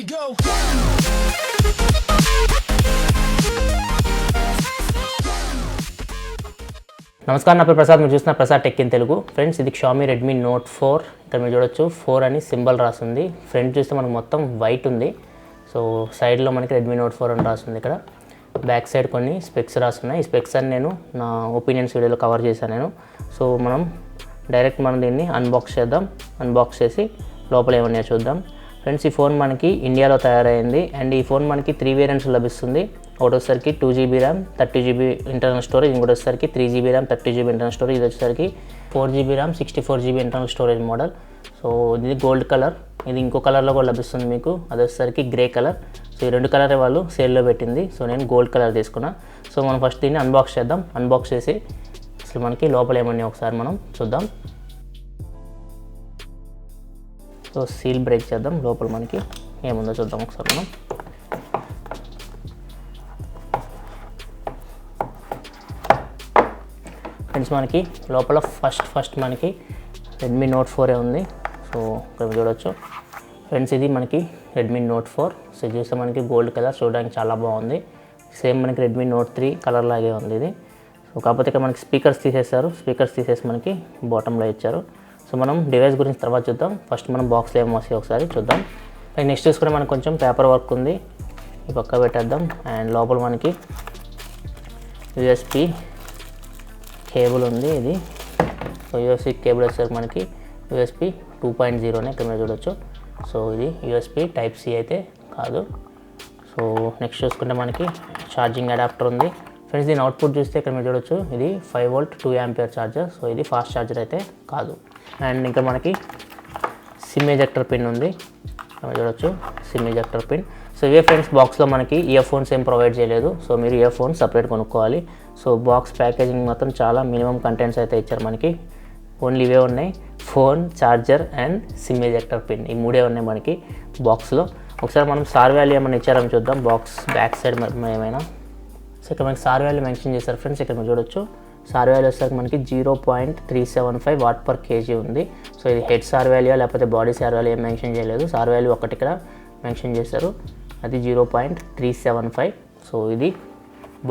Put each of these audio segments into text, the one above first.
we go. నమస్కారం, నా పేరు ప్రసాద్. మీరు చూస్తున్న Prasad tech in Telugu. Friends, ఇది Xiaomi Redmi Note 4. ఇక్కడ మీరు చూడొచ్చు 4 అని సింబల్ రాస్తుంది. ఫ్రంట్ చూస్తే మనకు మొత్తం వైట్ ఉంది. సో సైడ్లో మనకి Redmi Note 4 అని రాస్తుంది. ఇక్కడ బ్యాక్ సైడ్ కొన్ని స్పెక్స్ రాస్తున్నాయి. ఈ స్పెక్స్ అని నేను నా ఒపీనియన్స్ వీడియోలో కవర్ చేశాను నేను. సో మనం దీన్ని అన్బాక్స్ చేద్దాం. అన్బాక్స్ చేసి లోపల ఏమన్నా చూద్దాం. ఫ్రెండ్స్, ఈ ఫోన్ మనకి ఇండియాలో తయారైంది అండ్ ఈ ఫోన్ మనకి 3 వేరియంట్స్ లభిస్తుంది. ఒకటోసరికి 2GB RAM 30GB internal storage, ఇంకోటిసరికి 3GB RAM 30GB internal storage, ఇది వచ్చేసరికి 4GB RAM 64GB internal storage model. So ఇది గోల్డ్ కలర్, ఇది ఇంకో కలర్లో కూడా లభిస్తుంది మీకు, అది వచ్చేసరికి గ్రే కలర్. సో ఈ 2 కలర్ వాళ్ళు సేల్లో పెట్టింది. సో నేను గోల్డ్ కలర్ తీసుకున్నా. సో మనం ఫస్ట్ దీన్ని అన్బాక్స్ చేద్దాం. అన్బాక్స్ చేసి అసలు మనకి లోపల ఏమన్నా ఒకసారి మనం చూద్దాం. సో సీల్ బ్రేక్ చేద్దాం. లోపల మనకి ఏముందో చూద్దాం ఒకసారి మనం. ఫ్రెండ్స్, మనకి లోపల ఫస్ట్ మనకి Redmi Note 4 ఉంది. సో ఇక్కడ చూడవచ్చు ఫ్రెండ్స్, ఇది మనకి Redmi Note 4. సో ఇది చూస్తే మనకి గోల్డ్ కలర్, చూడడానికి చాలా బాగుంది. సేమ్ మనకి Redmi Note 3 కలర్ లాగే ఉంది ఇది. సో కాకపోతే ఇక్కడ మనకి స్పీకర్స్ తీసేసి మనకి బాటంలో ఇచ్చారు. సో మనం డివైస్ గురించి తర్వాత చూద్దాం. ఫస్ట్ మనం బాక్స్లో ఏమో వస్తాయి ఒకసారి చూద్దాం. నెక్స్ట్ చూసుకుంటే మనకు కొంచెం పేపర్ వర్క్ ఉంది, ఈ పక్క పెట్టేద్దాం. అండ్ లోపల మనకి USB కేబుల్ ఉంది. ఇది సో USB కేబుల్ వచ్చేసరికి మనకి USB 2.0 ఇక్కడ మీరు చూడొచ్చు. సో ఇది USB Type-C అయితే కాదు. సో నెక్స్ట్ చూసుకుంటే మనకి ఛార్జింగ్ అడాప్టర్ ఉంది. ఫ్రెండ్స్, దీని అవుట్పుట్ చూస్తే ఇక్కడ మీరు చూడొచ్చు, ఇది 5V 2A ఛార్జర్. సో ఇది ఫాస్ట్ ఛార్జర్ అయితే కాదు. అండ్ ఇంకా మనకి సిమ్ ఎజెక్టర్ పిన్ ఉంది, మీరు చూడొచ్చు సిమ్ ఎజెక్టర్ పిన్. సో ఇవే ఫ్రెండ్స్, బాక్స్లో మనకి ఇయర్ ఫోన్స్ ఏం ప్రొవైడ్ చేయలేదు. సో మీరు ఇయర్ ఫోన్స్ సపరేట్ కొనుక్కోవాలి. సో బాక్స్ ప్యాకేజింగ్ మాత్రం చాలా మినిమం కంటెంట్స్ అయితే ఇచ్చారు మనకి. ఓన్లీ ఇవే ఉన్నాయి, phone, charger and SIM ejector pin, ఈ 3 ఉన్నాయి మనకి బాక్స్లో. ఒకసారి మనం సార్ వాల్యూ ఏమైనా ఇచ్చారని చూద్దాం. బాక్స్ బ్యాక్ సైడ్ ఏమైనా. సో ఇక్కడ మనకి సార్ వాల్యూ మెన్షన్ చేశారు ఫ్రెండ్స్. ఇక్కడ మీరు చూడొచ్చు సార్ వాల్యూ వచ్చేసరికి మనకి 0.375 Watt/kg ఉంది. సో ఇది హెడ్ సార్ వాల్యూ లేకపోతే బాడీ సార్ వాల్యూ ఏం మెన్షన్ చేయలేదు. సార్ వాల్యూ ఒకటి ఇక్కడ మెన్షన్ చేశారు, అది 0.375. సో ఇది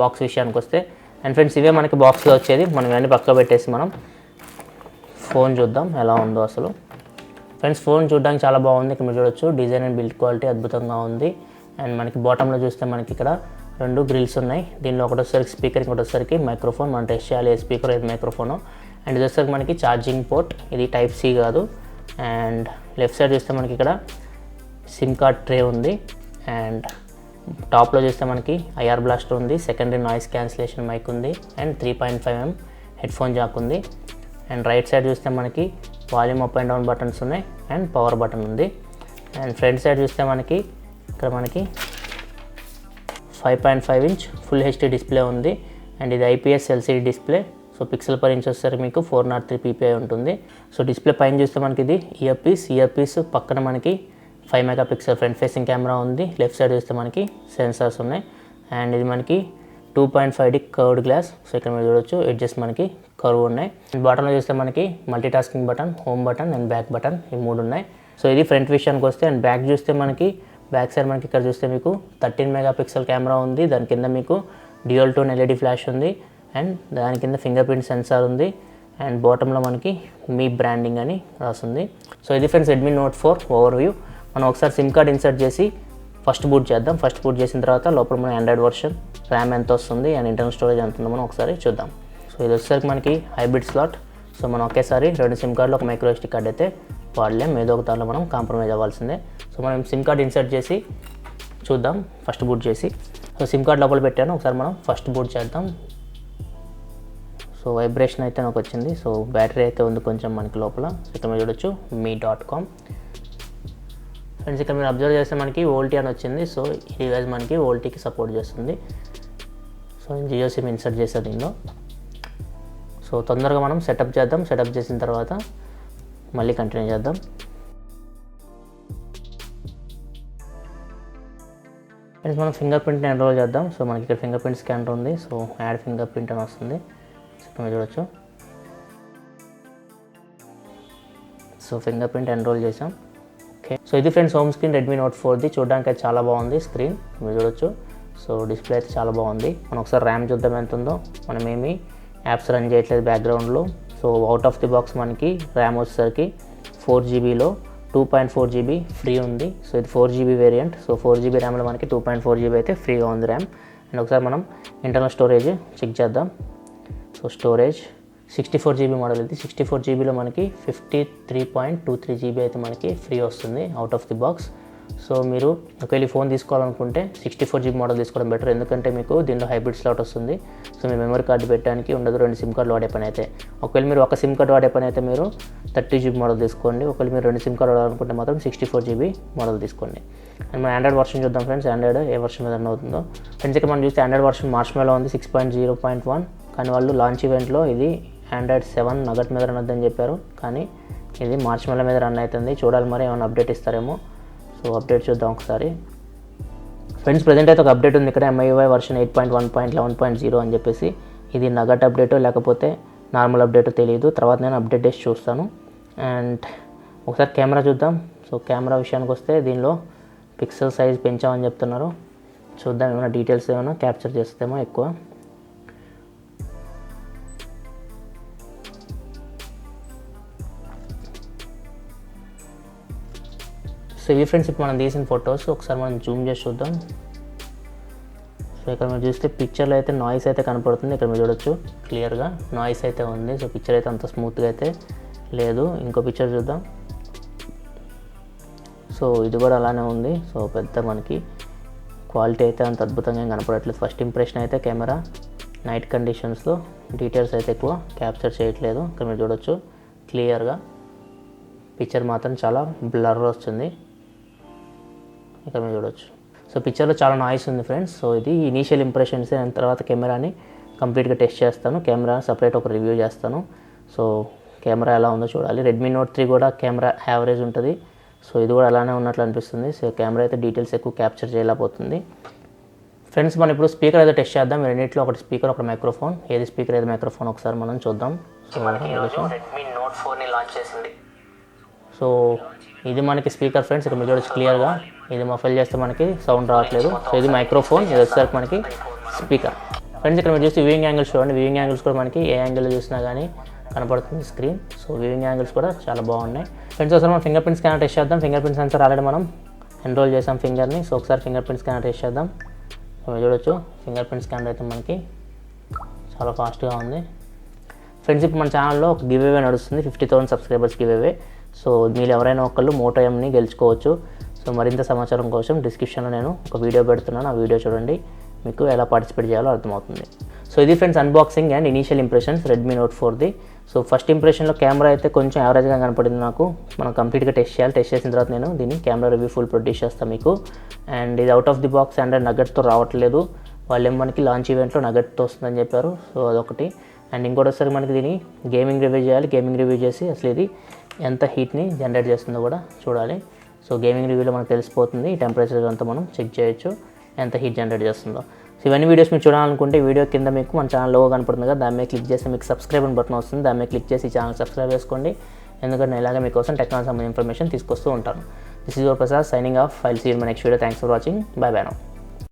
బాక్స్ విషయానికి వస్తే. అండ్ ఫ్రెండ్స్, ఇవే మనకి బాక్స్లో వచ్చేది. మనం ఇవన్నీ పక్క పెట్టేసి మనం ఫోన్ చూద్దాం ఎలా ఉందో అసలు. ఫ్రెండ్స్, ఫోన్ చూడడానికి చాలా బాగుంది. ఇక్కడ మీరు చూడొచ్చు డిజైన్ అండ్ బిల్డ్ క్వాలిటీ అద్భుతంగా ఉంది. అండ్ మనకి బాటంలో చూస్తే మనకి ఇక్కడ 2 గ్రిల్స్ ఉన్నాయి. దీనిలో ఒకటోసరికి స్పీకర్, ఇంకోటోసరికి మైక్రోఫోన్. మనం టెస్ట్ చేయాలి ఏ స్పీకర్ ఏది మైక్రోఫోను. అండ్ ఇది వచ్చేసరికి మనకి ఛార్జింగ్ పోర్ట్, ఇది Type-C కాదు. అండ్ లెఫ్ట్ సైడ్ చూస్తే మనకి ఇక్కడ సిమ్ కార్డ్ ట్రే ఉంది. అండ్ టాప్లో చూస్తే మనకి IR బ్లాస్టర్ ఉంది, సెకండరీ నాయిస్ క్యాన్సిలేషన్ మైక్ ఉంది, అండ్ 3.5mm హెడ్ఫోన్ జాక్ ఉంది. అండ్ రైట్ సైడ్ చూస్తే మనకి volume up and down buttons ఉన్నాయి అండ్ పవర్ బటన్ ఉంది. అండ్ ఫ్రంట్ సైడ్ చూస్తే మనకి ఇక్కడ మనకి 5.5 ఇంచ్ ఫుల్ HD డిస్ప్లే ఉంది. అండ్ ఇది IPS LCD display. So pixel per inch వచ్చేసరికి మీకు 403 ppi ఉంటుంది. సో డిస్ప్లే పైన చూస్తే మనకి ఇది ఇయర్ పీస్ పక్కన మనకి 5 MP ఫ్రంట్ ఫేసింగ్ కెమెరా ఉంది. లెఫ్ట్ సైడ్ చూస్తే మనకి సెన్సార్స్ ఉన్నాయి. అండ్ ఇది మనకి 2.5D కర్వ్డ్ గ్లాస్. సో ఇక్కడ మీరు చూడొచ్చు ఎడ్జెస్ మనకి కర్వ్ ఉన్నాయి. అండ్ బాటంలో చూస్తే మనకి multitasking button, home button and back button, ఈ 3 ఉన్నాయి. సో ఇది ఫ్రంట్ విషయానికి వస్తే. అండ్ బ్యాక్ చూస్తే మనకి బ్యాక్ సైడ్ మనకి ఇక్కడ చూస్తే మీకు 13 MP కెమెరా ఉంది. దాని కింద మీకు డ్యూయల్ టోన్ LED ఫ్లాష్ ఉంది. అండ్ దాని కింద ఫింగర్ ప్రింట్ సెన్సార్ ఉంది. అండ్ బాటంలో మనకి మీ బ్రాండింగ్ అని రాస్తుంది. సో ఇది ఫ్రెండ్స్ Redmi Note 4 ఓవర్వ్యూ. మనం ఒకసారి సిమ్ కార్డ్ ఇన్సర్ట్ చేసి ఫస్ట్ బూట్ చేద్దాం. ఫస్ట్ బూట్ చేసిన తర్వాత లోపల మన ఆండ్రాయిడ్ వర్షన్, ర్యామ్ ఎంత వస్తుంది అండ్ ఇంటర్నల్ స్టోరేజ్ ఎంత ఉందో మనం ఒకసారి చూద్దాం. సో ఇది వచ్చేసరికి మనకి హైబ్రిడ్ స్లాట్. సో మనం ఒకేసారి 2 సిమ్ కార్డులు ఒక మైక్రో SD కార్డ్ అయితే వాడలేం, ఏదో ఒక దాంట్లో మనం కాంప్రమైజ్ అవ్వాల్సిందే. సో మనం సిమ్ కార్డ్ ఇన్సర్ట్ చేసి చూద్దాం ఫస్ట్ బూట్ చేసి. సో సిమ్ కార్డ్ లోపల పెట్టాను, ఒకసారి మనం ఫస్ట్ బూట్ చేద్దాం. సో వైబ్రేషన్ అయితే నాకు వచ్చింది. సో బ్యాటరీ అయితే ఉంది కొంచెం మనకి లోపల. ఇక్కడ మీరు చూడొచ్చు mi.com. ఫ్రెండ్స్, ఇక్కడ మీరు అబ్జర్వ్ చేస్తే మనకి వోల్టీ అని వచ్చింది. సో ఈ డివైస్ మనకి వోల్టీకి సపోర్ట్ చేస్తుంది. సో నేను జియో సిమ్ ఇన్సర్ట్ చేసాను దీనిలో. సో తొందరగా మనం సెటప్ చేద్దాం. సెటప్ చేసిన తర్వాత మళ్ళీ కంటిన్యూ చేద్దాం. ఫ్రెండ్స్, మనం ఫింగర్ ప్రింట్ని ఎన్రోల్ చేద్దాం. సో మనకి ఇక్కడ ఫింగర్ ప్రింట్ స్కానర్ ఉంది. సో యాడ్ ఫింగర్ ప్రింట్ అని వస్తుంది. సో ఇక్కడ మీరు చూడొచ్చు. సో ఫింగర్ ప్రింట్ ఎన్రోల్ చేసాం. ఓకే, సో ఇది friends home screen Redmi Note 4ది. చూడడానికి అయితే చాలా బాగుంది స్క్రీన్, మీరు చూడొచ్చు. సో డిస్ప్లే అయితే చాలా బాగుంది. మనం ఒకసారి ర్యామ్ చూద్దాం ఎంత ఉందో. మనం ఏమి యాప్స్ రన్ చేయట్లేదు బ్యాక్గ్రౌండ్లో. So out of the box మనకి ర్యామ్ వచ్చేసరికి 4GB 2.4 GB ఫ్రీ ఉంది. సో ఇది 4GB వేరియంట్. సో 4GB ర్యామ్లో మనకి 2.4 GB అయితే ఫ్రీగా ఉంది ర్యామ్. అండ్ ఒకసారి మనం ఇంటర్నల్ స్టోరేజ్ చెక్ చేద్దాం. సో స్టోరేజ్ 64GB మోడల్ ఇది. 64GBలో మనకి 53.23 GB అయితే మనకి ఫ్రీ వస్తుంది out of the box. So మీరు ఒకవేళ ఫోన్ తీసుకోవాలనుకుంటే 64GB మోడల్ తీసుకోవడం బెటర్, ఎందుకంటే మీకు దీనిలో హైబ్రిడ్ స్లాట్ వస్తుంది. సో మీ మెమరీ కార్డు పెట్టడానికి ఉండదు, 2 సిమ్ కార్డులు వాడే పని అయితే. ఒకవేళ మీరు ఒక సిమ్ కార్డు వాడే పని అయితే మీరు 30GB మోడల్ తీసుకోండి. ఒకవేళ మీరు 2 సిమ్ కార్డు వాడాలనుకుంటే మాత్రం 64GB మోడల్ తీసుకోండి. అండ్ మన ఆండ్రాయిడ్ వర్షన్ చూద్దాం ఫ్రెండ్స్. ఆండ్రాయిడ్ ఏ వర్షన్ మీద రన్ అవుతుందో. ఫ్రెండ్స్ ఇక్కడ మనం చూస్తే ఆండ్రాయిడ్ వర్షన్ మార్చ్లో ఉంది 6.0.1, కానీ వాళ్ళు లాంచ్ ఈవెంట్లో ఇది ఆండ్రాయిడ్ 7 నగట్ మీద రన్ అవుతుందని చెప్పారు, కానీ ఇది మార్చ్లో మీద రన్ అవుతుంది. చూడాలి మరి ఏమైనా అప్డేట్ ఇస్తారేమో. సో అప్డేట్ చూద్దాం ఒకసారి. ఫ్రెండ్స్ ప్రజెంట్ అయితే ఒక అప్డేట్ ఉంది ఇక్కడ, MIUI వర్షన్ 8.1.11.0 అని చెప్పేసి. ఇది నగట్ అప్డేటో లేకపోతే నార్మల్ అప్డేటో తెలియదు, తర్వాత నేను అప్డేట్ చేసి చూస్తాను. అండ్ ఒకసారి కెమెరా చూద్దాం. సో కెమెరా విషయానికి వస్తే దీనిలో పిక్సెల్ సైజ్ పెంచామని చెప్తున్నారు. చూద్దాం ఏమైనా డీటెయిల్స్ ఏమైనా క్యాప్చర్ చేస్తేమో ఎక్కువ. సో ఇవి ఫ్రెండ్స్ ఇప్పుడు మనం తీసిన ఫొటోస్. ఒకసారి మనం జూమ్ చేసి చూద్దాం. సో ఇక్కడ మీరు చూస్తే పిక్చర్లో అయితే నాయిస్ అయితే కనపడుతుంది. ఇక్కడ మీరు చూడొచ్చు క్లియర్గా నాయిస్ అయితే ఉంది. సో పిక్చర్ అయితే అంత స్మూత్గా అయితే లేదు. ఇంకో పిక్చర్ చూద్దాం. సో ఇది కూడా అలానే ఉంది. సో పెద్ద మనకి క్వాలిటీ అయితే అంత అద్భుతంగా కనపడట్లేదు. ఫస్ట్ ఇంప్రెషన్ అయితే కెమెరా నైట్ కండిషన్స్లో డీటెయిల్స్ అయితే ఎక్కువ క్యాప్చర్ చేయట్లేదు. ఇక్కడ మీరు చూడొచ్చు క్లియర్గా పిక్చర్ మాత్రం చాలా బ్లర్ వస్తుంది. ఇక్కడ మీరు చూడొచ్చు. సో పిక్చర్లో చాలా నాయిస్ ఉంది ఫ్రెండ్స్. సో ఇది ఇనీషియల్ ఇంప్రెషన్స్. అండ్ తర్వాత కెమెరాని కంప్లీట్గా టెస్ట్ చేస్తాను. కెమెరా సపరేట్ ఒక రివ్యూ చేస్తాను. సో కెమెరా ఎలా ఉందో చూడాలి. రెడ్మీ నోట్ 3 కూడా కెమెరా యావరేజ్ ఉంటుంది. సో ఇది కూడా అలానే ఉన్నట్లు అనిపిస్తుంది. సో కెమెరా అయితే డీటెయిల్స్ ఎక్కువ క్యాప్చర్ చేయలేకపోతుంది. ఫ్రెండ్స్ మనం ఇప్పుడు స్పీకర్ అయితే టెస్ట్ చేద్దాం. రెండింటిలో ఒకటి స్పీకర్, ఒక మైక్రోఫోన్. ఏది స్పీకర్ ఏది మైక్రోఫోన్ ఒకసారి మనం చూద్దాం. సో రెడ్మీ నోట్ 4ని లాంచ్ చేసింది. సో ఇది మనకి స్పీకర్ ఫ్రెండ్స్. ఇక్కడ మీరు చూడొచ్చు క్లియర్గా. ఇది మఫల్ చేస్తే మనకి సౌండ్ రావట్లేదు. సో ఇది మైక్రోఫోన్, ఇది వచ్చేసరికి మనకి స్పీకర్. ఫ్రెండ్స్ ఇక్కడ మీరు చూస్తే వ్యూయింగ్ యాంగిల్స్ చూడండి. వ్యూయింగ్ యాంగిల్స్ కూడా మనకి ఏ యాంగిల్లో చూసినా కానీ కనపడుతుంది స్క్రీన్. సో వ్యూయింగ్ యాంగిల్స్ కూడా చాలా బాగున్నాయి. ఫ్రెండ్స్ ఒకసారి మనం ఫింగర్ ప్రింట్ స్కానర్ టెస్ట్ చేద్దాం. ఫింగర్ ప్రింట్ సెన్సర్ ఆల్రెడీ మనం ఎన్రోల్ చేసాం ఫింగర్ని. సో ఒకసారి ఫింగర్ ప్రింట్ స్కానర్ టెస్ట్ చేద్దాం. మీరు చూడొచ్చు ఫింగర్ ప్రింట్ స్కానర్ అయితే మనకి చాలా ఫాస్ట్గా ఉంది. ఫ్రెండ్స్ ఇప్పుడు మన ఛానల్లో ఒక గివ్ అవే నడుస్తుంది, 50,000 సబ్స్క్రైబర్స్ గివ్ అవే. సో మీరు ఎవరైనా ఒకళ్ళు Moto Mని గెలుచుకోవచ్చు. సో మరింత సమాచారం కోసం డిస్క్రిప్షన్లో నేను ఒక వీడియో పెడుతున్నాను. ఆ వీడియో చూడండి, మీకు ఎలా పార్టిసిపేట్ చేయాలో అర్థమవుతుంది. సో ఇది friends unboxing and initial impressions Redmi Note 4ది. సో ఫస్ట్ ఇంప్రెషన్లో కెమెరా అయితే కొంచెం యావరేజ్గా కనపడింది నాకు. మనం కంప్లీట్గా టెస్ట్ చేయాలి. టెస్ట్ చేసిన తర్వాత నేను దీన్ని కెమెరా రివ్యూ ఫుల్ ప్రొడ్యూస్ చేస్తాను మీకు. అండ్ ఇది out of the box Android నగట్తో రావట్లేదు. వాళ్ళు మనకి లాంచ్ ఈవెంట్లో నగట్తో వస్తుందని చెప్పారు. సో అదొకటి. అండ్ ఇంకోటి వచ్చేసరికి మనకి దీన్ని గేమింగ్ రివ్యూ చేయాలి. గేమింగ్ రివ్యూ చేసి అసలు ఇది ఎంత హీట్ని జనరేట్ చేస్తుందో కూడా చూడాలి. సో గేమింగ్ రివ్యూలో మనకు తెలిసిపోతుంది. ఈ టెంపరేచర్ అంతా మనం చెక్ చేయొచ్చు ఎంత హీట్ జనరేట్ చేస్తుందో. సో ఇవన్నీ వీడియోస్ మీరు చూడాలనుకుంటే వీడియో కింద మీకు మన ఛానల్ లోగో కనపడుతుంది కదా, దాని మీద క్లిక్ చేస్తే మీకు సబ్స్క్రైబ్ అని బటన్ వస్తుంది. దాని మీద క్లిక్ చేసి ఈ ఛానల్ సబ్స్క్రైబ్ చేసుకోండి, ఎందుకంటే నేను ఇలాగే మీకోసం టెక్నాలజీ సంబంధించిన ఇన్ఫర్మేషన్ తీసుకొస్తూ ఉంటాను. This is your Prasad signing off. I'll see you in my next video. Thanks for watching. Bye bye now.